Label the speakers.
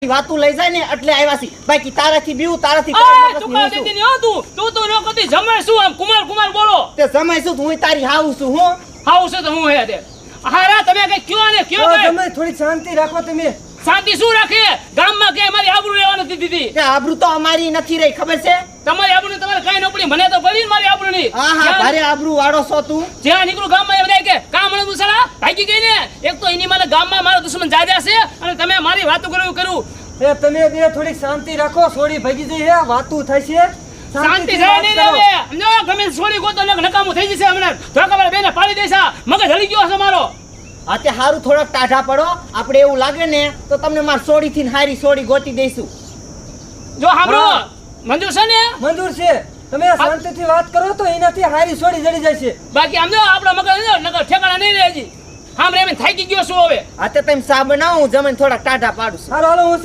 Speaker 1: વાતું લઈ જાય ને એટલે આવ્યા છી બાકી તારાથી બીવું તારાથી
Speaker 2: તું કા દેતી ન તું તો નો કદી જમાય શું આમ કુમાર બોલો
Speaker 1: તે સમય શું હું તારી હાઉ છું હું
Speaker 2: હાઉ છે તો હું હે દે હારા તમે કઈ કયો ને કયો કે
Speaker 3: તમે થોડી શાંતિ રાખો તમે
Speaker 2: શાંતિ શું રાખે ગામમાં કે મારી આબરૂ રહેવા નથી દીધી
Speaker 1: તે આબરૂ તો અમારી નથી રહી ખબર છે
Speaker 2: તમારી આબરૂ ને તમારે કઈ ન પડી મને તો પડી મારી આબરૂ ની
Speaker 1: હા ભારે આબરૂ વાળો છો તું
Speaker 2: જ્યાં નીકળું ગામમાં બધા કે કામ મળે દુસરા ભાગી ગઈ ને એક તો એની મને ગામમાં મારો દુશ્મન જાજા છે અને તમે મારી વાતો કરું
Speaker 3: એ તમે બે થોડી શાંતિ રાખો સોડી ભાગી જઈ હે વાતું થશે
Speaker 2: શાંતિ જાય નહીં રે નો ગમે છોડી ગોતો નકામું થઈ જશે હમણાં ધોકા બેને પાડી દેસા મગજ હલી ગયો છે મારો
Speaker 1: આતે હારું થોડોક ટાઢા પડો આપણે એવું લાગે ને તો તમને માર સોડી થી હારી સોડી ગોતી દઈશું
Speaker 2: જો હામરો મંજૂર છે ને
Speaker 3: મંજૂર છે તમે શાંતિથી વાત કરો તો એનાથી હારી સોડી જડી જશે
Speaker 2: બાકી આમ જો આપણો મગજ નકર ઠેકાણા નહીં રહેજી હામ રે થાકી ગયો છું હવે
Speaker 1: આતે તમે સા બનાવો જમીન થોડા ટાઢા પાડું છું
Speaker 3: હાલો હું